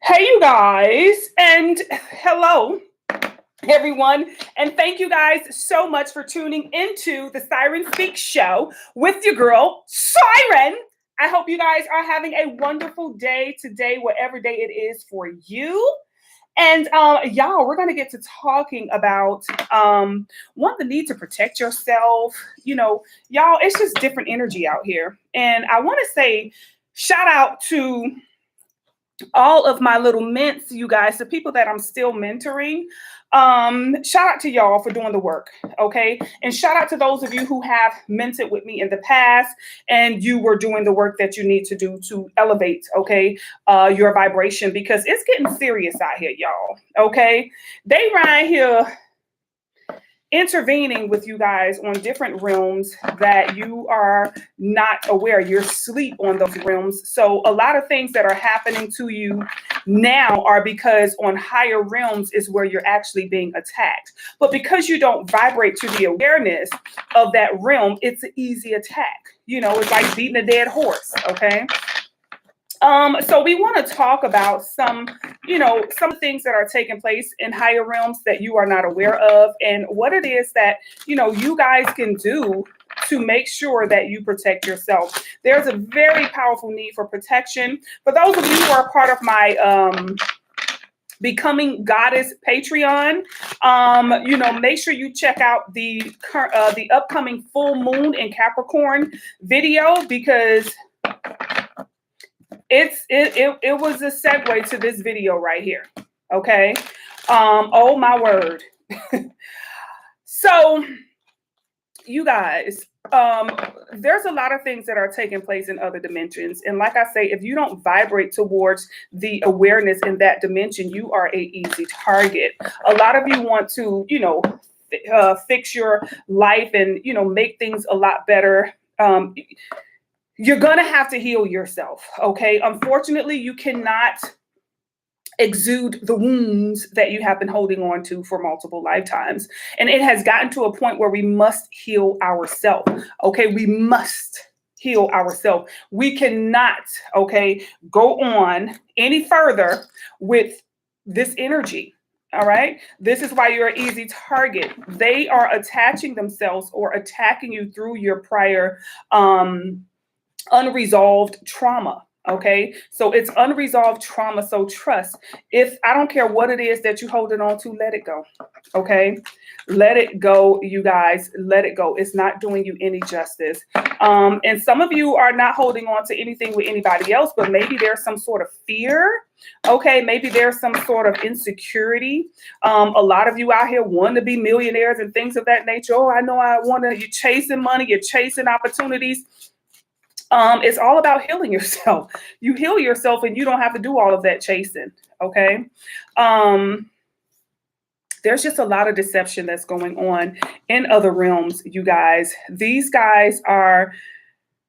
Hey, you guys, and hello, everyone. And thank you guys so much for tuning into the Siren Speak show with your girl, Siren. I hope you guys are having a wonderful day today, whatever day it is for you. And y'all, we're going to get to talking about one, the need to protect yourself. Y'all, it's just different energy out here. And I want to say, shout out to all of my little mints, you guys, the people that I'm still mentoring. Shout out to y'all for doing the work, okay? And shout out to those of you who have mentored with me in the past and you were doing the work that you need to do to elevate, okay, your vibration, because it's getting serious out here, y'all, okay? They right here intervening with you guys on different realms that you are not aware. You're asleep on those realms. So a lot of things that are happening to you now are because on higher realms is where you're actually being attacked. But because you don't vibrate to the awareness of that realm, it's an easy attack. It's like beating a dead horse, okay? So we want to talk about some things that are taking place in higher realms that you are not aware of, and what it is that, you guys can do to make sure that you protect yourself. There's a very powerful need for protection. For those of you who are part of my Becoming Goddess Patreon, make sure you check out the upcoming full moon in Capricorn video, because it was a segue to this video right here. Okay. Oh my word. So you guys, there's a lot of things that are taking place in other dimensions. And like I say, if you don't vibrate towards the awareness in that dimension, you are an easy target. A lot of you want to, fix your life and, make things a lot better. You're going to have to heal yourself, okay? Unfortunately, you cannot exude the wounds that you have been holding on to for multiple lifetimes. And it has gotten to a point where we must heal ourselves, okay? We must heal ourselves. We cannot, okay, go on any further with this energy. All right. This is why you're an easy target. They are attaching themselves or attacking you through your prior unresolved trauma. Okay, so it's unresolved trauma. So trust, if I don't care what it is that you're holding on to, let it go. Okay, let it go, you guys, let it go. It's not doing you any justice. And some of you are not holding on to anything with anybody else, but maybe there's some sort of fear. Okay, maybe there's some sort of insecurity. A lot of you out here want to be millionaires and things of that nature. Oh, I know I want to. You're chasing money, you're chasing opportunities. It's all about healing yourself. You heal yourself and you don't have to do all of that chasing, okay? There's just a lot of deception that's going on in other realms, you guys. These guys are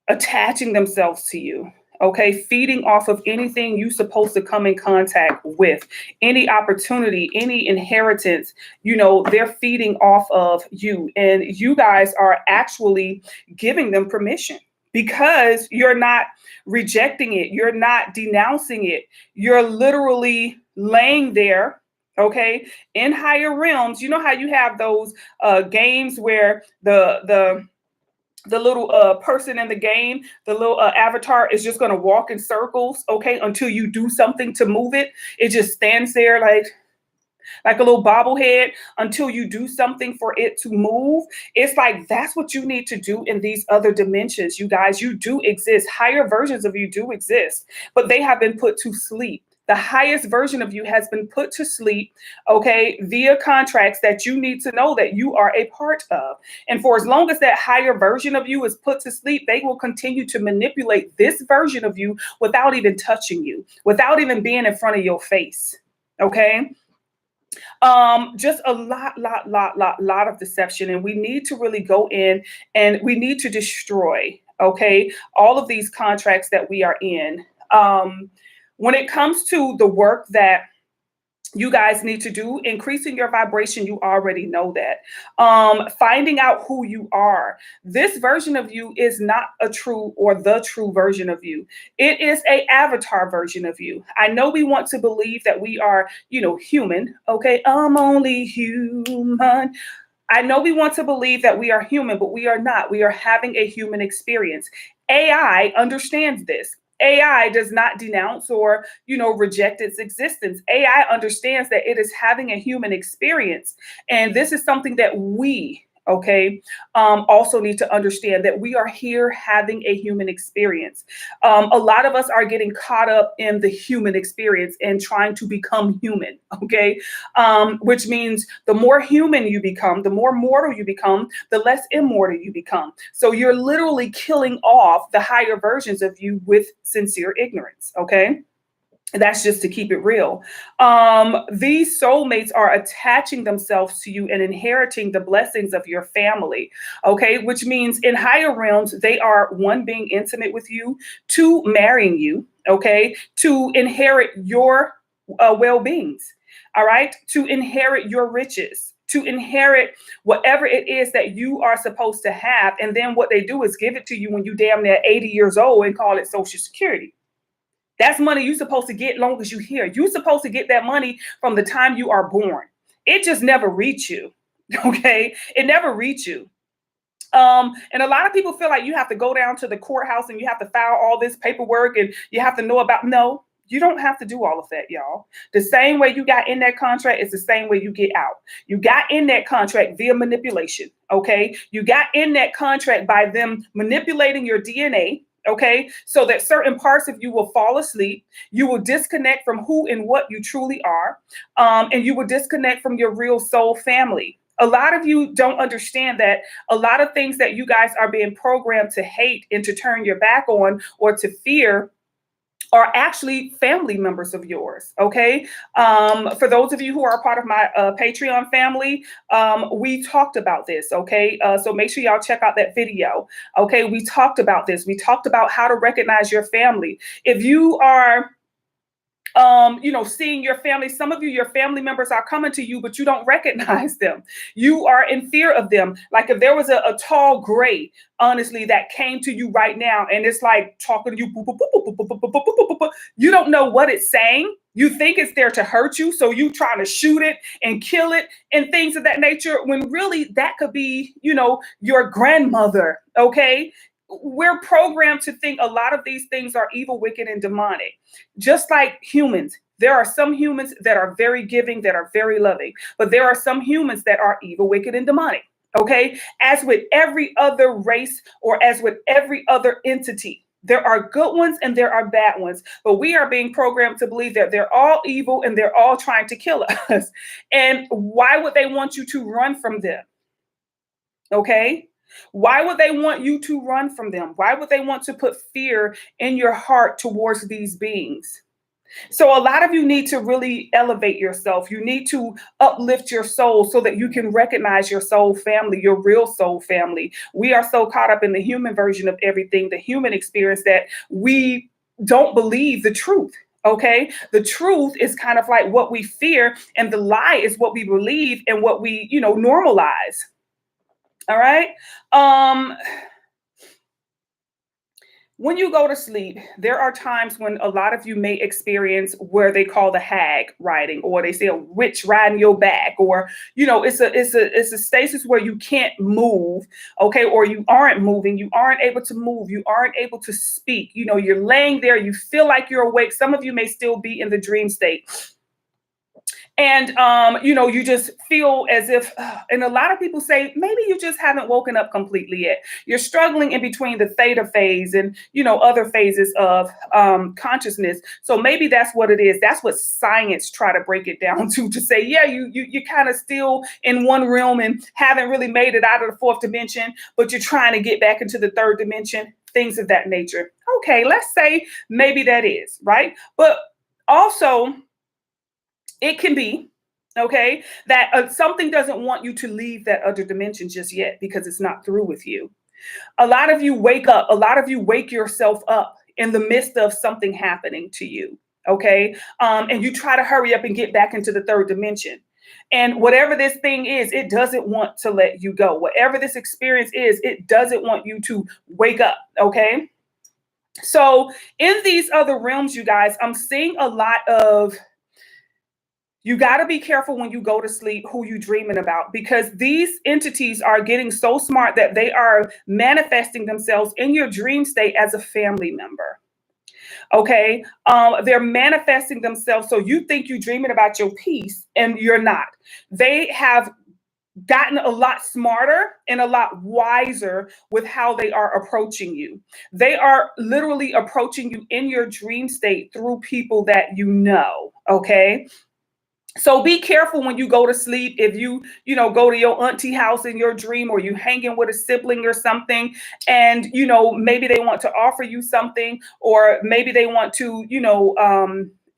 attaching themselves to you, okay? Feeding off of anything you're supposed to come in contact with, any opportunity, any inheritance, they're feeding off of you. And you guys are actually giving them permission. Because you're not rejecting it, you're not denouncing it, you're literally laying there, okay, in higher realms. You know how you have those games where the little person in the game, the little avatar is just going to walk in circles, okay, until you do something to move it. It just stands there like a little bobblehead until you do something for it to move. It's like, that's what you need to do in these other dimensions, you guys. You do exist. Higher versions of you do exist, but they have been put to sleep. The highest version of you has been put to sleep, okay, via contracts that you need to know that you are a part of. And for as long as that higher version of you is put to sleep, they will continue to manipulate this version of you without even touching you, without even being in front of your face, okay? Just a lot of deception, and we need to really go in and we need to destroy, okay, all of these contracts that we are in. When it comes to the work that you guys need to do, increasing your vibration. You already know that. Finding out who you are. This version of you is not a true or the true version of you. It is a avatar version of you. I know we want to believe that we are, human. Okay, I'm only human. I know we want to believe that we are human, but we are not. We are having a human experience. AI understands this. AI does not denounce or, reject its existence. AI understands that it is having a human experience. And this is something that we, okay, also need to understand, that we are here having a human experience. A lot of us are getting caught up in the human experience and trying to become human, okay? Which means the more human you become, the more mortal you become, the less immortal you become. So you're literally killing off the higher versions of you with sincere ignorance, okay? That's just to keep it real. These soulmates are attaching themselves to you and inheriting the blessings of your family, okay? Which means in higher realms, they are, one, being intimate with you, two, marrying you, okay? To inherit your well-beings, all right? To inherit your riches, to inherit whatever it is that you are supposed to have. And then what they do is give it to you when you damn near 80 years old and call it Social Security. That's money you're supposed to get long as you're here. You're supposed to get that money from the time you are born. It just never reach you, okay? It never reach you. And a lot of people feel like you have to go down to the courthouse and you have to file all this paperwork and you have to know about, no, you don't have to do all of that, y'all. The same way you got in that contract is the same way you get out. You got in that contract via manipulation, okay? You got in that contract by them manipulating your DNA, okay, so that certain parts of you will fall asleep. You will disconnect from who and what you truly are, and you will disconnect from your real soul family. A lot of you don't understand that a lot of things that you guys are being programmed to hate and to turn your back on or to fear are actually family members of yours, okay? For those of you who are a part of my Patreon family, we talked about this, okay? So make sure y'all check out that video, okay? We talked about this. We talked about how to recognize your family. If you are seeing your family, some of you, your family members are coming to you, but you don't recognize them. You are in fear of them. Like if there was a tall gray, honestly, that came to you right now, and it's like talking to you, you don't know what it's saying. You think it's there to hurt you, so you try to shoot it and kill it and things of that nature, when really that could be, your grandmother, okay? We're programmed to think a lot of these things are evil, wicked, and demonic. Just like humans, there are some humans that are very giving, that are very loving, but there are some humans that are evil, wicked, and demonic, okay? As with every other race or as with every other entity, there are good ones and there are bad ones, but we are being programmed to believe that they're all evil and they're all trying to kill us. And why would they want you to run from them? Okay? Why would they want you to run from them? Why would they want to put fear in your heart towards these beings? So a lot of you need to really elevate yourself. You need to uplift your soul so that you can recognize your soul family, your real soul family. We are so caught up in the human version of everything, the human experience, that we don't believe the truth. Okay, the truth is kind of like what we fear, and the lie is what we believe and what we, normalize. All right. When you go to sleep, there are times when a lot of you may experience where they call the hag riding, or they say a witch riding your back, or it's a stasis where you can't move, okay, or you aren't moving, you aren't able to move, you aren't able to speak. You're laying there, you feel like you're awake. Some of you may still be in the dream state. And, you just feel as if, and a lot of people say, maybe you just haven't woken up completely yet. You're struggling in between the theta phase and, other phases of consciousness. So maybe that's what it is. That's what science try to break it down to say, yeah, you kind of still in one realm and haven't really made it out of the fourth dimension, but you're trying to get back into the third dimension, things of that nature. Okay, let's say maybe that is, right? But also, it can be, okay, that something doesn't want you to leave that other dimension just yet because it's not through with you. A lot of you wake up, a lot of you wake yourself up in the midst of something happening to you. okay? And you try to hurry up and get back into the third dimension. And whatever this thing is, it doesn't want to let you go. Whatever this experience is, it doesn't want you to wake up, okay? So in these other realms, you guys, I'm seeing a lot of, you got to be careful when you go to sleep who you dreaming about, because these entities are getting so smart that they are manifesting themselves in your dream state as a family member. Okay. They're manifesting themselves. So you think you're dreaming about your peace and you're not. They have gotten a lot smarter and a lot wiser with how they are approaching you. They are literally approaching you in your dream state through people that you know. Okay. So be careful when you go to sleep. If you go to your auntie house in your dream, or you hanging with a sibling or something, and, maybe they want to offer you something, or maybe they want to,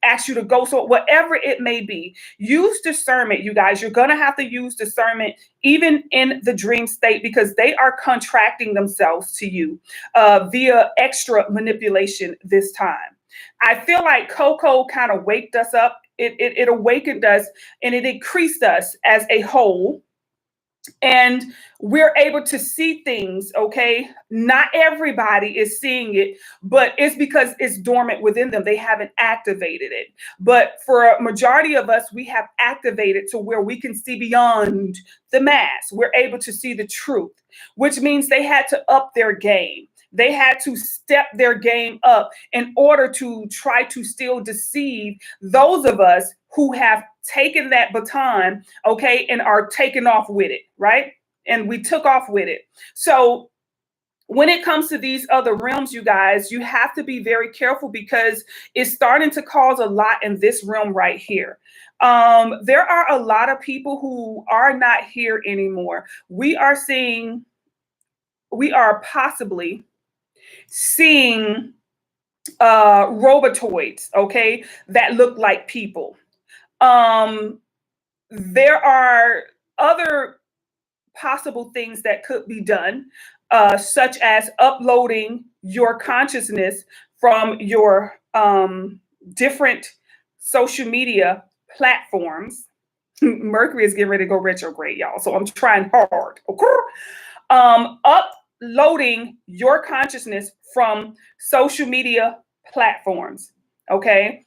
ask you to go. So whatever it may be, use discernment, you guys. You're going to have to use discernment even in the dream state, because they are contracting themselves to you via extra manipulation this time. I feel like Coco kind of waked us up. It awakened us, and it increased us as a whole. And we're able to see things, okay? Not everybody is seeing it, but it's because it's dormant within them. They haven't activated it. But for a majority of us, we have activated to where we can see beyond the mask. We're able to see the truth, which means they had to up their game. They had to step their game up in order to try to still deceive those of us who have taken that baton, okay, and are taken off with it, right? And we took off with it. So when it comes to these other realms, you guys, you have to be very careful, because it's starting to cause a lot in this realm right here. There are a lot of people who are not here anymore. We are possibly seeing robotoids, okay, that look like people. There are other possible things that could be done, such as uploading your consciousness from your different social media platforms. Mercury is getting ready to go retrograde, y'all. So I'm trying hard. Okay? Uploading your consciousness from social media platforms. Okay?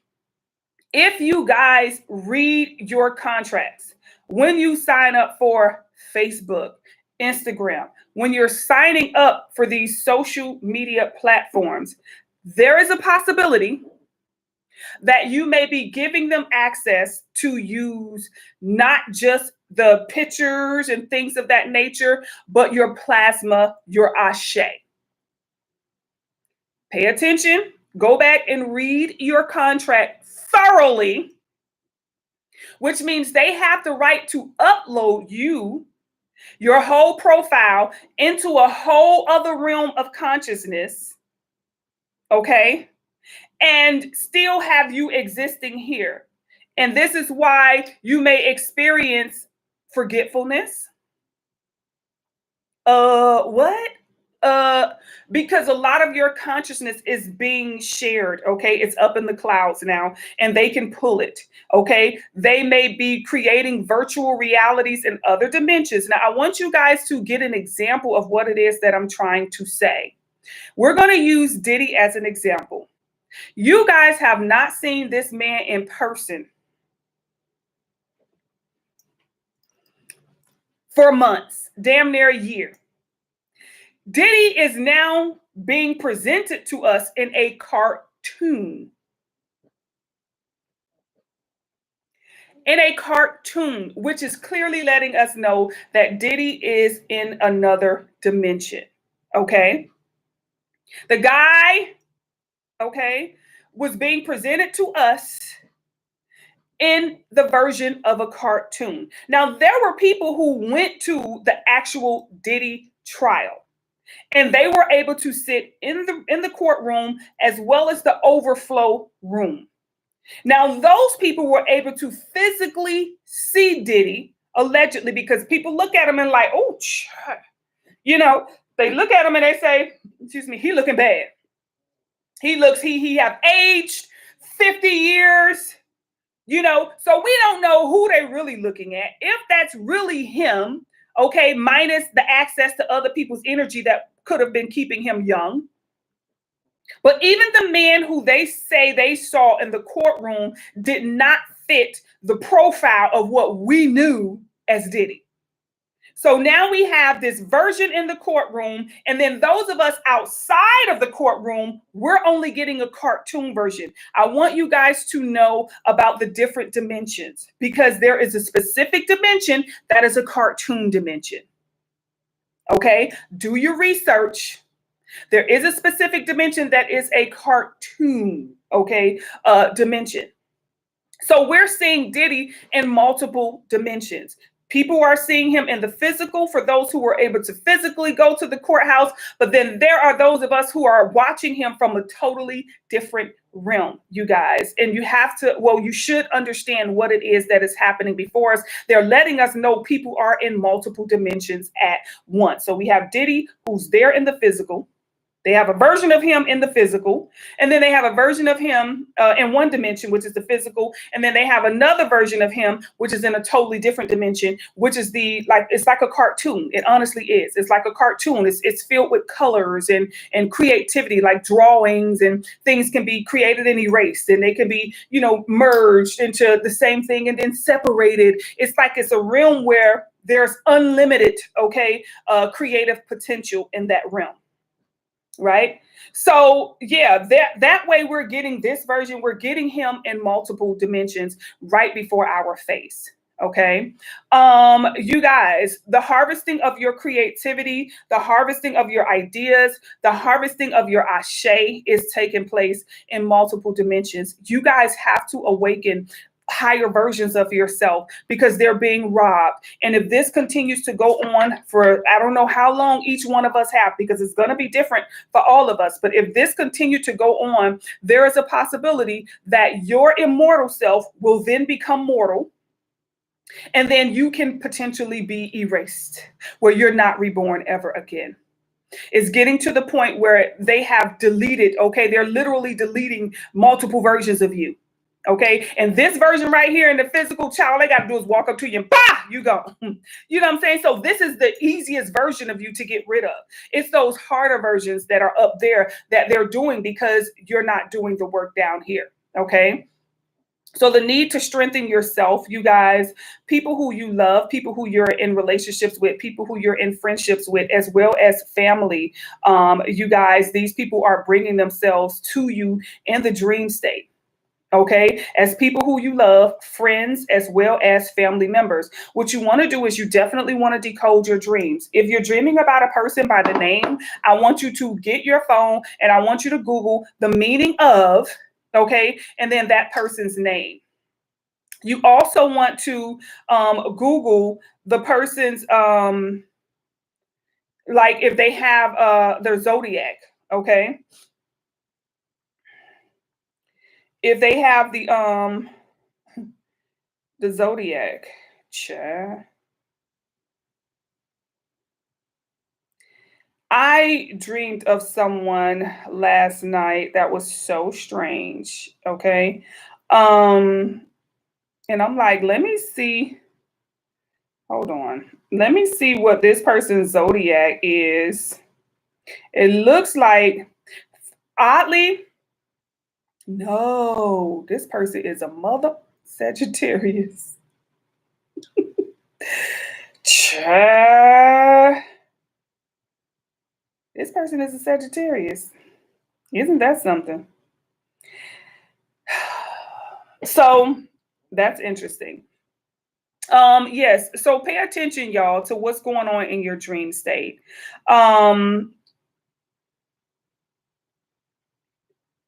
If you guys read your contracts, when you sign up for Facebook, Instagram, when you're signing up for these social media platforms, there is a possibility that you may be giving them access to use not just the pictures and things of that nature, but your plasma, your ashe. Pay attention. Go back and read your contract thoroughly, which means they have the right to upload you, your whole profile, into a whole other realm of consciousness, okay, and still have you existing here. And this is why you may experience forgetfulness. What? Because a lot of your consciousness is being shared, okay? It's up in the clouds now, and they can pull it, okay? They may be creating virtual realities in other dimensions. Now, I want you guys to get an example of what it is that I'm trying to say. We're going to use Diddy as an example. You guys have not seen this man in person for months, damn near a year. Diddy is now being presented to us in a cartoon. In a cartoon, which is clearly letting us know that Diddy is in another dimension. Okay? The guy, okay, was being presented to us in the version of a cartoon. Now, there were people who went to the actual Diddy trial, and they were able to sit in the courtroom as well as the overflow room. Now, those people were able to physically see Diddy, allegedly, because people look at him and like, oh, they look at him and they say, excuse me, he looking bad. He have aged 50 years, you know, so we don't know who they're really looking at. If that's really him, okay, minus the access to other people's energy that could have been keeping him young. But even the man who they say they saw in the courtroom did not fit the profile of what we knew as Diddy. So now we have this version in the courtroom, and then those of us outside of the courtroom, we're only getting a cartoon version. I want you guys to know about the different dimensions, because there is a specific dimension that is a cartoon dimension. Okay, do your research. There is a specific dimension that is a cartoon, okay, dimension. So we're seeing Diddy in multiple dimensions. People are seeing him in the physical for those who were able to physically go to the courthouse, but then there are those of us who are watching him from a totally different realm, you guys. And you have to, well, you should understand what it is that is happening before us. They're letting us know people are in multiple dimensions at once. So we have Diddy, who's there in the physical. They have a version of him in the physical, and then they have a version of him in one dimension, which is the physical, and then they have another version of him, which is in a totally different dimension, which is it's like a cartoon. It honestly is. It's like a cartoon. It's filled with colors and creativity, like drawings, and things can be created and erased, and they can be, you know, merged into the same thing and then separated. It's like it's a realm where there's unlimited, okay, creative potential in that realm. Right? So yeah, that way we're getting this version, we're getting him in multiple dimensions right before our face. Okay. You guys, the harvesting of your creativity, the harvesting of your ideas, the harvesting of your ashe is taking place in multiple dimensions. You guys have to awaken higher versions of yourself, because they're being robbed. And if this continues to go on for, I don't know how long each one of us have, because it's going to be different for all of us. But if this continues to go on, there is a possibility that your immortal self will then become mortal. And then you can potentially be erased, where you're not reborn ever again. It's getting to the point where they have deleted, okay, they're literally deleting multiple versions of you. Okay, and this version right here in the physical, child, all they got to do is walk up to you and bah, you go. You know what I'm saying? So this is the easiest version of you to get rid of. It's those harder versions that are up there that they're doing because you're not doing the work down here. Okay. So the need to strengthen yourself, you guys, people who you love, people who you're in relationships with, people who you're in friendships with, as well as family. You guys, these people are bringing themselves to you in the dream state. Okay, as people who you love, friends, as well as family members. What you want to do is you definitely want to decode your dreams. If you're dreaming about a person by the name, I want you to get your phone and I want you to Google the meaning of, okay, and then that person's name. You also want to Google the person's, like if they have their zodiac, okay? If they have the zodiac, chat. I dreamed of someone last night that was so strange. Okay. And I'm like, let me see. Hold on. Let me see what this person's zodiac is. It looks like, oddly, no, this person is a mother Sagittarius. This person is a Sagittarius. Isn't that something? So that's interesting. Yes, so pay attention, y'all, to what's going on in your dream state.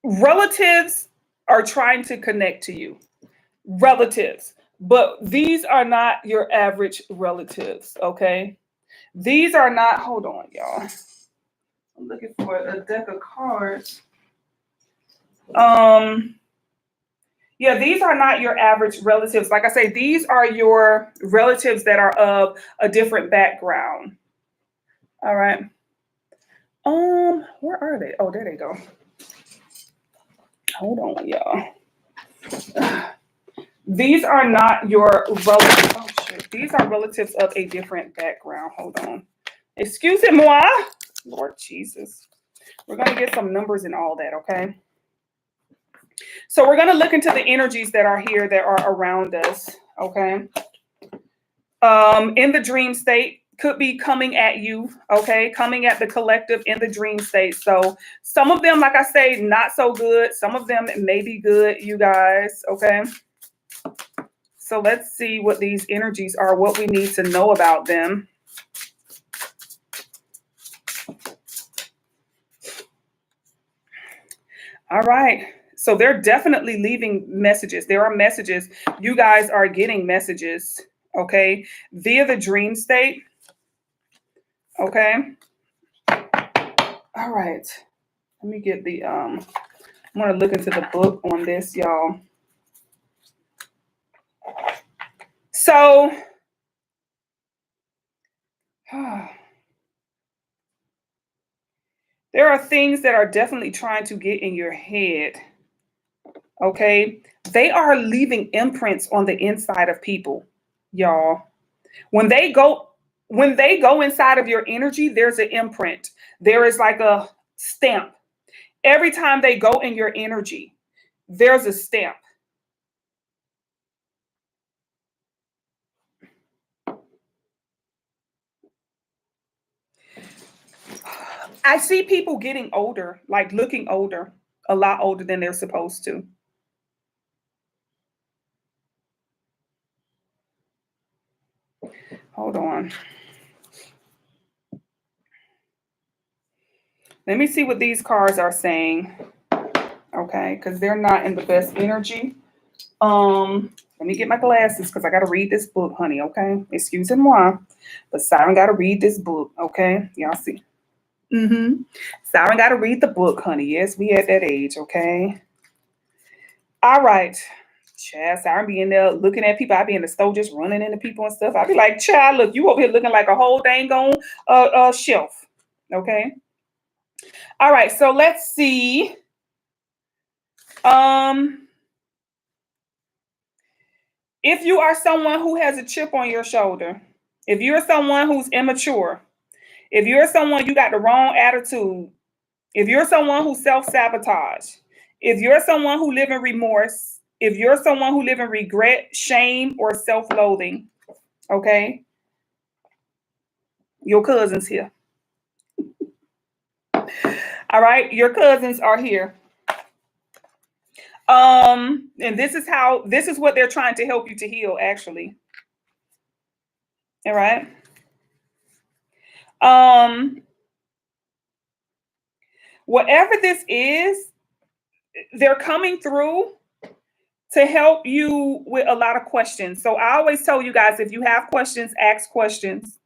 Relatives are trying to connect to you. Relatives, but these are not your average relatives, okay? These are not, hold on, y'all. I'm looking for a deck of cards. Yeah, these are not your average relatives. Like I say, these are your relatives that are of a different background. All right. Where are they? Oh, there they go. Hold on, y'all. These are not your relatives. Oh, shit. These are relatives of a different background. Hold on. Excusez-moi. Lord Jesus. We're going to get some numbers and all that, okay? So we're going to look into the energies that are here that are around us, okay? In the dream state, could be coming at you, okay? Coming at the collective in the dream state. So some of them, like I say, not so good. Some of them may be good, you guys, okay? So let's see what these energies are, what we need to know about them. All right. So they're definitely leaving messages. There are messages. You guys are getting messages, okay, via the dream state. Okay. All right. Let me get the I'm gonna look into the book on this, y'all. So there are things that are definitely trying to get in your head. Okay. They are leaving imprints on the inside of people, y'all. When they go inside of your energy, there's an imprint. There is like a stamp. Every time they go in your energy, there's a stamp. I see people getting older, like looking older, a lot older than they're supposed to. Hold on. Let me see what these cards are saying. Okay, because they're not in the best energy. Let me get my glasses because I got to read this book, honey. Okay, excusez-moi, but Siren got to read this book. Okay, y'all see. Siren got to read the book, honey. Yes, we at that age. Okay. All right. Child, Siren be in there looking at people. I be in the store just running into people and stuff. I be like, child, look, you over here looking like a whole dang on shelf. Okay. All right. So let's see. If you are someone who has a chip on your shoulder, if you're someone who's immature, if you're someone you got the wrong attitude, if you're someone who self-sabotage, if you're someone who live in remorse, if you're someone who live in regret, shame, or self-loathing, okay, your cousins here. All right, your cousins are here. And this is what they're trying to help you to heal, actually. All right. Whatever this is, they're coming through to help you with a lot of questions. So I always tell you guys, if you have questions, ask questions.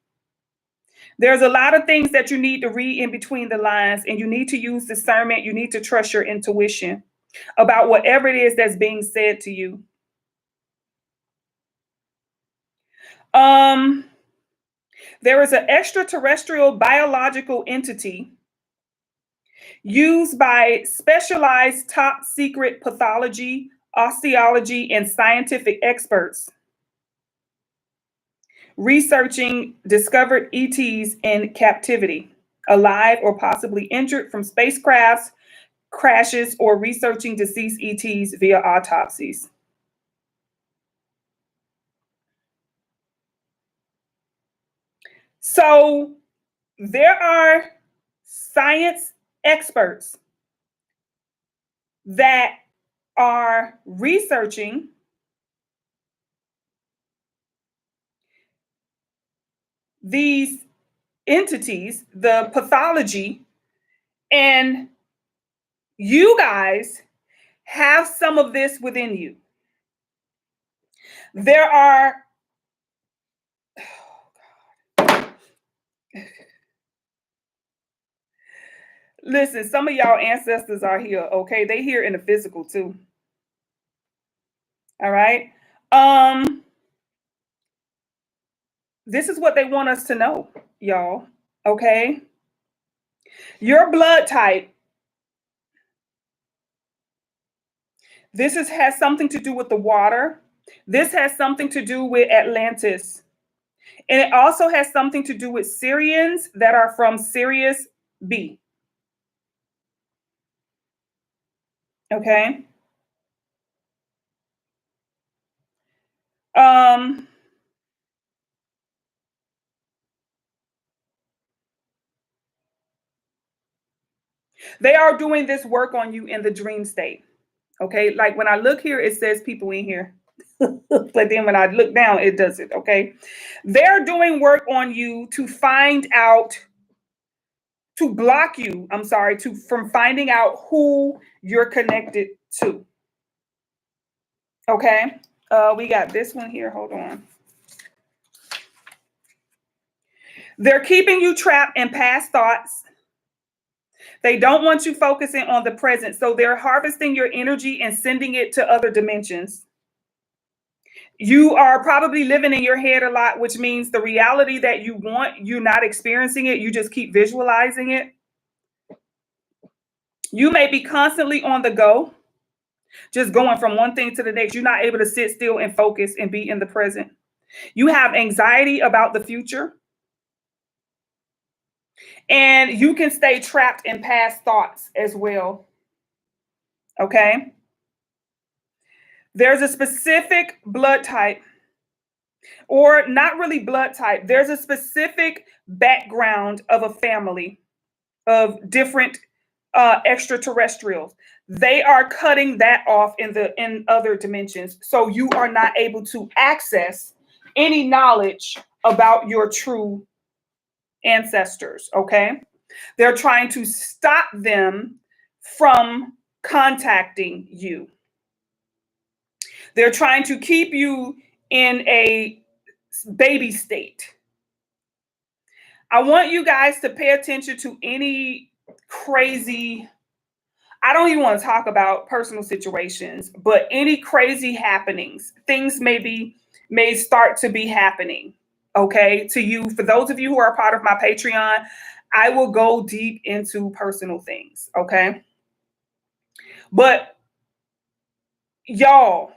There's a lot of things that you need to read in between the lines, and you need to use discernment. You need to trust your intuition about whatever it is that's being said to you. There is an extraterrestrial biological entity used by specialized top secret pathology, osteology, and scientific experts researching discovered ETs in captivity, alive or possibly injured from spacecrafts, crashes, or researching deceased ETs via autopsies. So there are science experts that are researching these entities, the pathology, and you guys have some of this within you. There are listen, some of y'all ancestors are here, okay? They here in the physical too. All right. This is what they want us to know, y'all. Okay. Your blood type, Has something to do with the water. This has something to do with Atlantis. And it also has something to do with Syrians that are from Sirius B. Okay. Um, they are doing this work on you in the dream state. Okay. Like when I look here, it says people in here. But then when I look down, it doesn't. Okay. They're doing work on you to find out, to block you, I'm sorry, to from finding out who you're connected to. Okay. We got this one here. Hold on. They're keeping you trapped in past thoughts. They don't want you focusing on the present. So they're harvesting your energy and sending it to other dimensions. You are probably living in your head a lot, which means the reality that you want, you're not experiencing it. You just keep visualizing it. You may be constantly on the go, just going from one thing to the next. You're not able to sit still and focus and be in the present. You have anxiety about the future. And you can stay trapped in past thoughts as well. Okay. There's a specific blood type, or not really blood type. There's a specific background of a family of different extraterrestrials. They are cutting that off in other dimensions, so you are not able to access any knowledge about your true ancestors. Okay, they're trying to stop them from contacting you. They're trying to keep you in a baby state. I want you guys to pay attention to any crazy, I don't even want to talk about personal situations, but any crazy happenings, things may start to be happening, okay, to you. For those of you who are a part of my Patreon, I will go deep into personal things, okay? But y'all,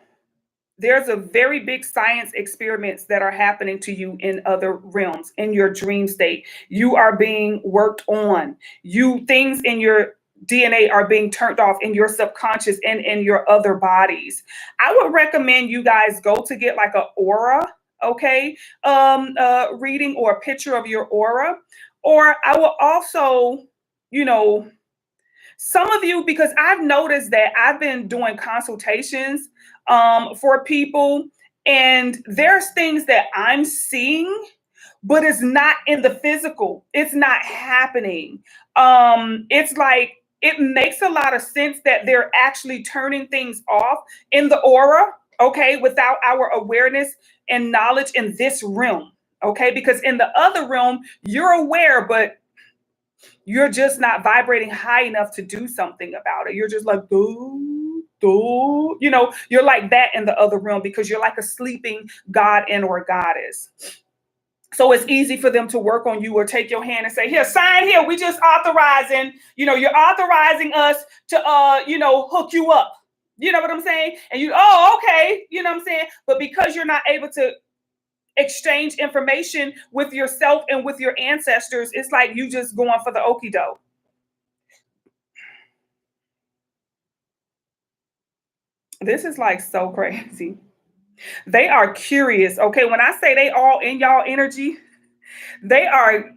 there's a very big science experiments that are happening to you in other realms, in your dream state. You are being worked on. Things in your DNA are being turned off in your subconscious and in your other bodies. I would recommend you guys go to get like a aura, okay, reading, or a picture of your aura. Or I will also, you know, some of you, because I've noticed that I've been doing consultations for people, and there's things that I'm seeing, but it's not in the physical. It's not happening. It's like it makes a lot of sense that they're actually turning things off in the aura, okay, without our awareness and knowledge in this realm, okay? Because in the other realm, you're aware, but you're just not vibrating high enough to do something about it. You're just like, do, do, you're like that in the other realm because you're like a sleeping god and or goddess. So it's easy for them to work on you or take your hand and say, here, sign here. We just authorizing, you're authorizing us to, hook you up. You know what I'm saying? And oh, okay. You know what I'm saying? But because you're not able to exchange information with yourself and with your ancestors, it's like you just going for the okie doke. This is like so crazy. They are curious. Okay, when I say they all in y'all energy, they are,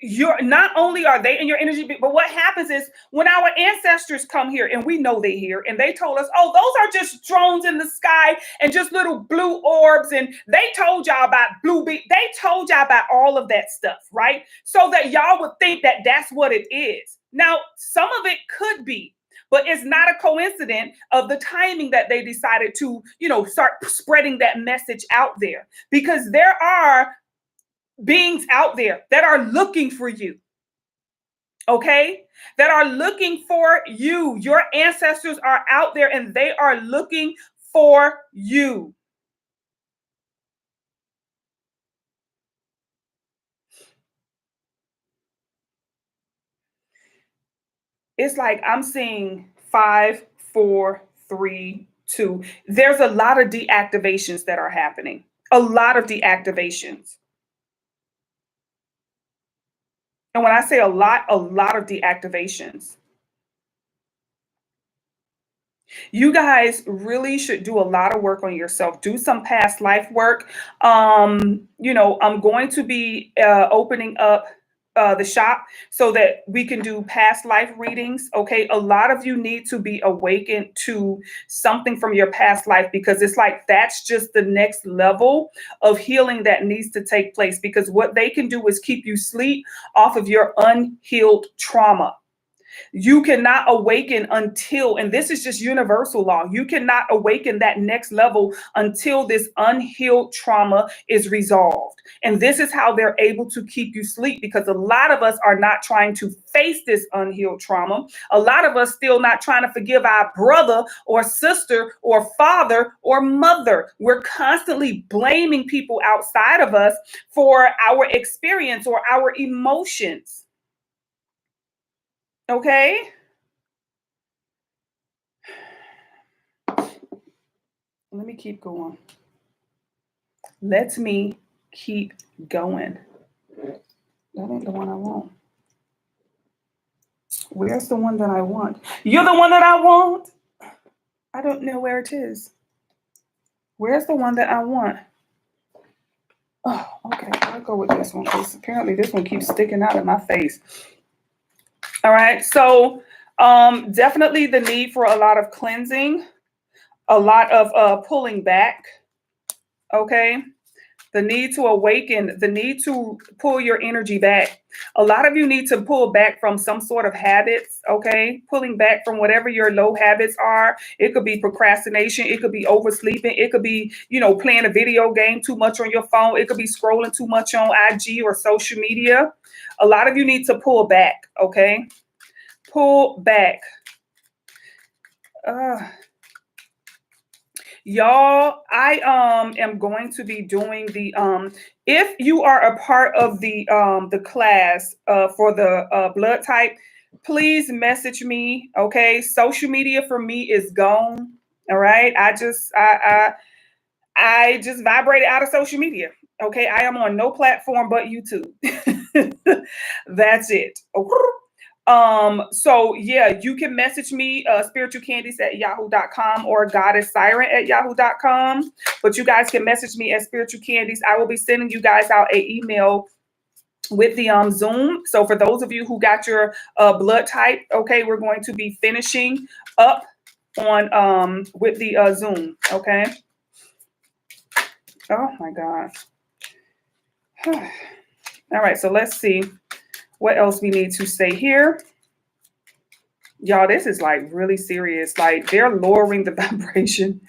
you're not only are they in your energy, but what happens is when our ancestors come here, and we know they here, and they told us, oh, those are just drones in the sky and just little blue orbs, and they told y'all about they told y'all about all of that stuff, right? So that y'all would think that that's what it is. Now, some of it could be, but it's not a coincidence of the timing that they decided to, start spreading that message out there, because there are beings out there that are looking for you, okay? That are looking for you. Your ancestors are out there and they are looking for you. It's like I'm seeing 5, 4, 3, 2. There's a lot of deactivations that are happening. A lot of deactivations. And when I say a lot of deactivations. You guys really should do a lot of work on yourself. Do some past life work. I'm going to be opening up the shop so that we can do past life readings. Okay. A lot of you need to be awakened to something from your past life, because it's like that's just the next level of healing that needs to take place, because what they can do is keep you asleep off of your unhealed trauma. You cannot awaken until, and this is just universal law, you cannot awaken that next level until this unhealed trauma is resolved. And this is how they're able to keep you asleep, because a lot of us are not trying to face this unhealed trauma. A lot of us still not trying to forgive our brother or sister or father or mother. We're constantly blaming people outside of us for our experience or our emotions. Okay. Let me keep going. Let me keep going. That ain't the one I want. Where's the one that I want? You're the one that I want. I don't know where it is. Where's the one that I want? Oh, okay. I'll go with this one, because apparently this one keeps sticking out in my face. All right. So definitely the need for a lot of cleansing, a lot of pulling back. Okay. The need to awaken, the need to pull your energy back. A lot of you need to pull back from some sort of habits. Okay. Pulling back from whatever your low habits are. It could be procrastination. It could be oversleeping. It could be, playing a video game too much on your phone. It could be scrolling too much on IG or social media. A lot of you need to pull back. Okay. Pull back. Y'all, I am going to be doing the if you are a part of the class for the blood type, please message me. Okay, social media for me is gone. All right, I just vibrated out of social media. Okay, I am on no platform but YouTube. That's it. So yeah, you can message me spiritualcandies@yahoo.com or goddesssiren@yahoo.com. But you guys can message me at Spiritual Candies. I will be sending you guys out an email with the Zoom. So for those of you who got your blood type, okay, we're going to be finishing up on with the Zoom. Okay. Oh my God. All right, so let's see what else we need to say here. Y'all, this is like really serious. Like they're lowering the vibration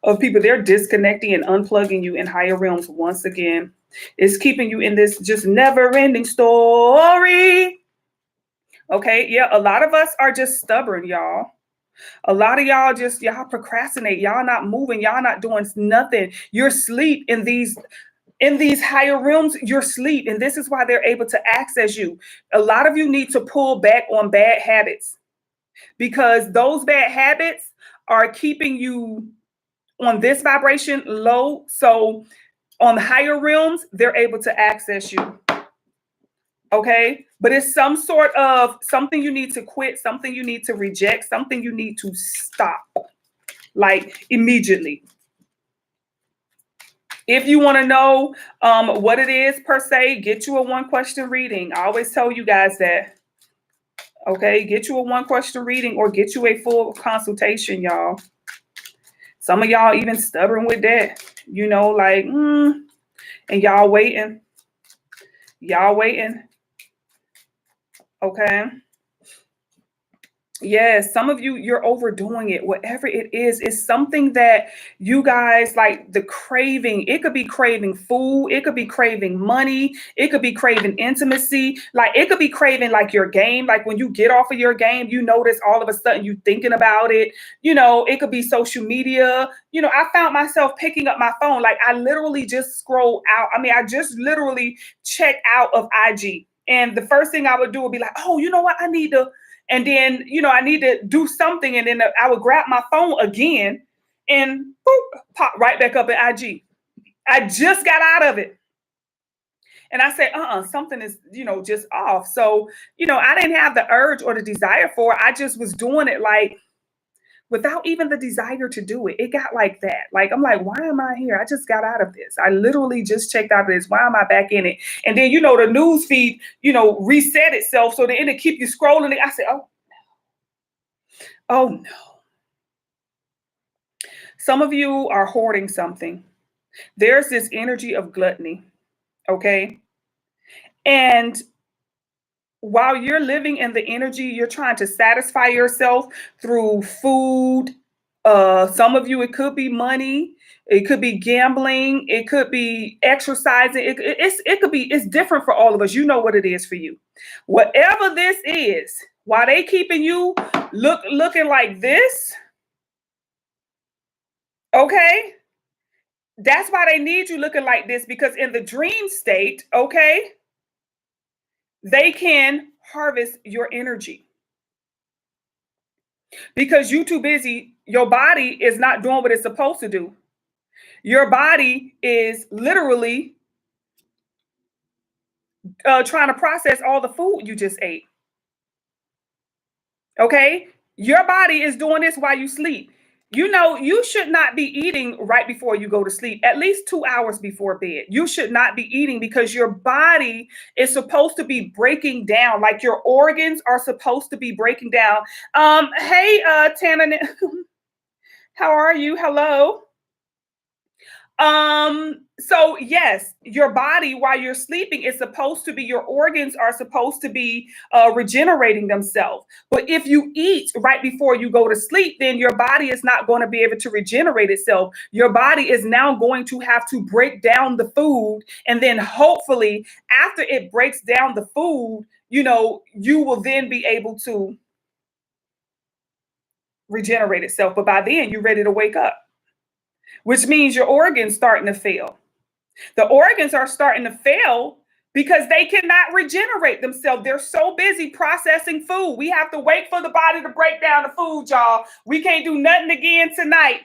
of people. They're disconnecting and unplugging you in higher realms once again. It's keeping you in this just never ending story. Okay. Yeah. A lot of us are just stubborn, y'all. A lot of y'all procrastinate. Y'all not moving. Y'all not doing nothing. You're asleep in these higher realms. You're asleep. And this is why they're able to access you. A lot of you need to pull back on bad habits, because those bad habits are keeping you on this vibration low. So on the higher realms, they're able to access you. Okay. But it's some sort of something you need to quit, something you need to reject, something you need to stop, like immediately. If you want to know what it is per se, get you a 1-question reading. I always tell you guys that. Okay, get you a 1-question reading or get you a full consultation, y'all. Some of y'all even stubborn with that, and y'all waiting. Y'all waiting. Okay. Yes, some of you, you're overdoing it. Whatever it is something that you guys like, the craving. It could be craving food. It could be craving money. It could be craving intimacy. Like it could be craving like your game. Like when you get off of your game, you notice all of a sudden you thinking about it. It could be social media. I found myself picking up my phone. Like I literally just scroll out. I just literally check out of IG. And the first thing I would do would be like, oh, you know what? I need to. And then, I need to do something. And then I would grab my phone again and boop, pop right back up at IG. I just got out of it. And I said, something is, just off. So, I didn't have the urge or the desire for it. I just was doing it like without even the desire to do it. It got like that. Like, I'm like, why am I here? I just got out of this. I literally just checked out of this. Why am I back in it? And then, the news feed, reset itself. So then it keep you scrolling. I said, oh no. Some of you are hoarding something. There's this energy of gluttony. Okay. And while you're living in the energy, you're trying to satisfy yourself through food. Some of you, it could be money. It could be gambling. It could be exercising. It's different for all of us. You know what it is for you. Whatever this is, while they keeping you looking like this, okay? That's why they need you looking like this, because in the dream state, okay, they can harvest your energy. Because you're too busy, your body is not doing what it's supposed to do. Your body is literally trying to process all the food you just ate. Okay? Your body is doing this while you sleep. You should not be eating right before you go to sleep, at least 2 hours before bed. You should not be eating, because your body is supposed to be breaking down, like your organs are supposed to be breaking down. Hey, Tana, how are you? Hello. So yes, your body while you're sleeping is supposed to be, your organs are supposed to be regenerating themselves. But if you eat right before you go to sleep, then your body is not going to be able to regenerate itself. Your body is now going to have to break down the food. And then hopefully after it breaks down the food, you will then be able to regenerate itself. But by then you're ready to wake up, which means your organs starting to fail. The organs are starting to fail because they cannot regenerate themselves. They're so busy processing food. We have to wait for the body to break down the food, y'all. We can't do nothing again tonight.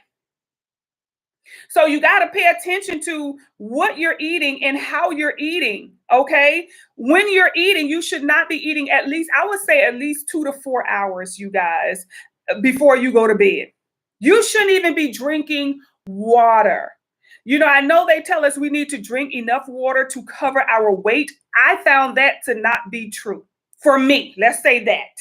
So you got to pay attention to what you're eating and how you're eating, okay? When you're eating, you should not be eating at least 2 to 4 hours, you guys, before you go to bed. You shouldn't even be drinking water. I know they tell us we need to drink enough water to cover our weight. I found that to not be true for me. Let's say that.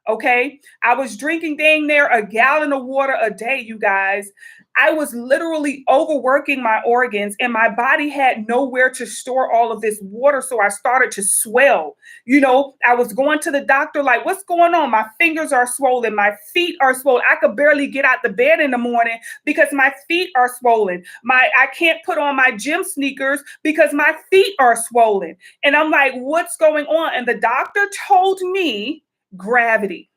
Okay. I was drinking dang near a gallon of water a day, you guys. I was literally overworking my organs, and my body had nowhere to store all of this water. So I started to swell. I was going to the doctor like, what's going on? My fingers are swollen. My feet are swollen. I could barely get out the bed in the morning because my feet are swollen. I can't put on my gym sneakers because my feet are swollen. And I'm like, what's going on? And the doctor told me gravity.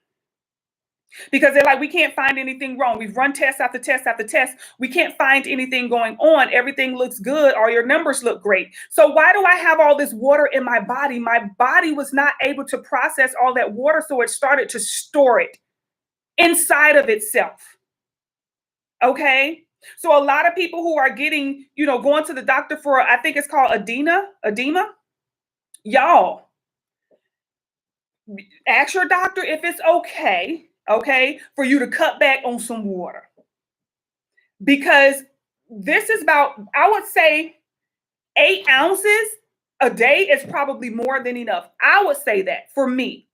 Because they're like, we can't find anything wrong. We've run test after test after test. We can't find anything going on. Everything looks good. All your numbers look great. So why do I have all this water in my body? My body was not able to process all that water, so it started to store it inside of itself. Okay? So a lot of people who are getting, going to the doctor for, I think it's called edema. Y'all, ask your doctor if it's okay, for you to cut back on some water. Because this is about, I would say 8 ounces a day is probably more than enough. I would say that for me.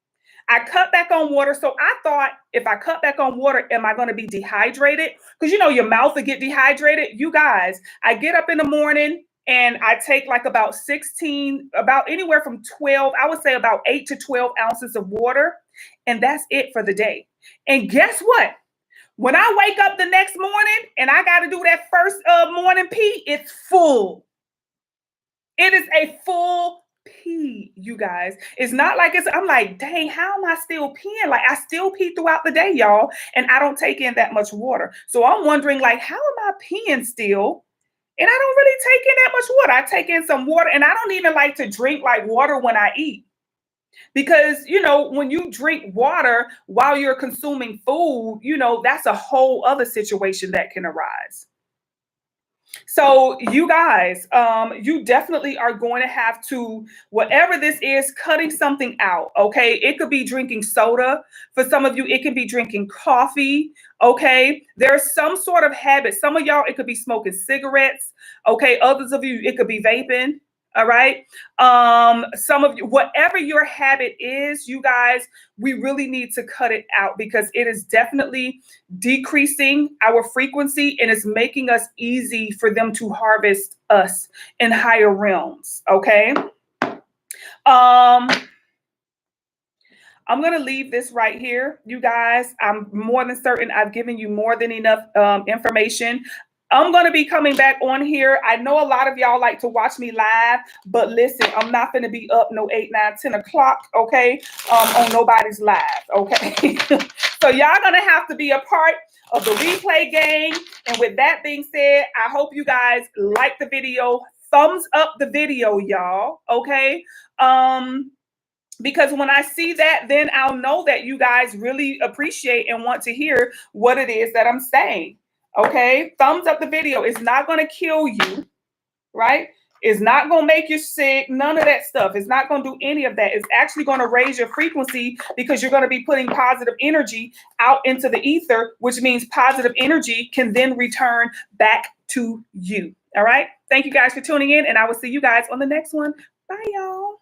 I cut back on water. So I thought, if I cut back on water, am I going to be dehydrated? Because your mouth will get dehydrated. You guys, I get up in the morning and I take like about anywhere from 12, I would say about 8 to 12 ounces of water. And that's it for the day. And guess what? When I wake up the next morning and I got to do that first morning pee, it's full. It is a full pee, you guys. It's not like I'm like, dang, how am I still peeing? Like, I still pee throughout the day, y'all. And I don't take in that much water. So I'm wondering, like, how am I peeing still? And I don't really take in that much water. I take in some water, and I don't even like to drink like water when I eat. Because, when you drink water while you're consuming food, that's a whole other situation that can arise. So you guys, you definitely are going to have to, whatever this is, cutting something out. Okay. It could be drinking soda. For some of you, it can be drinking coffee. Okay. There's some sort of habit. Some of y'all, it could be smoking cigarettes. Okay. Others of you, it could be vaping. All right. Some of you, whatever your habit is, you guys, we really need to cut it out because it is definitely decreasing our frequency and it's making us easy for them to harvest us in higher realms. Okay. I'm going to leave this right here, you guys. I'm more than certain I've given you more than enough information. I'm going to be coming back on here. I know a lot of y'all like to watch me live, but listen, I'm not going to be up no 8, 9, 10 o'clock, okay, on nobody's live, okay? So y'all going to have to be a part of the replay game. And with that being said, I hope you guys like the video. Thumbs up the video, y'all, okay? Because when I see that, then I'll know that you guys really appreciate and want to hear what it is that I'm saying. Okay, thumbs up the video. It's not going to kill you, right? It's not going to make you sick. None of that stuff. It's not going to do any of that. It's actually going to raise your frequency because you're going to be putting positive energy out into the ether, which means positive energy can then return back to you. All right. Thank you guys for tuning in, and I will see you guys on the next one. Bye, y'all.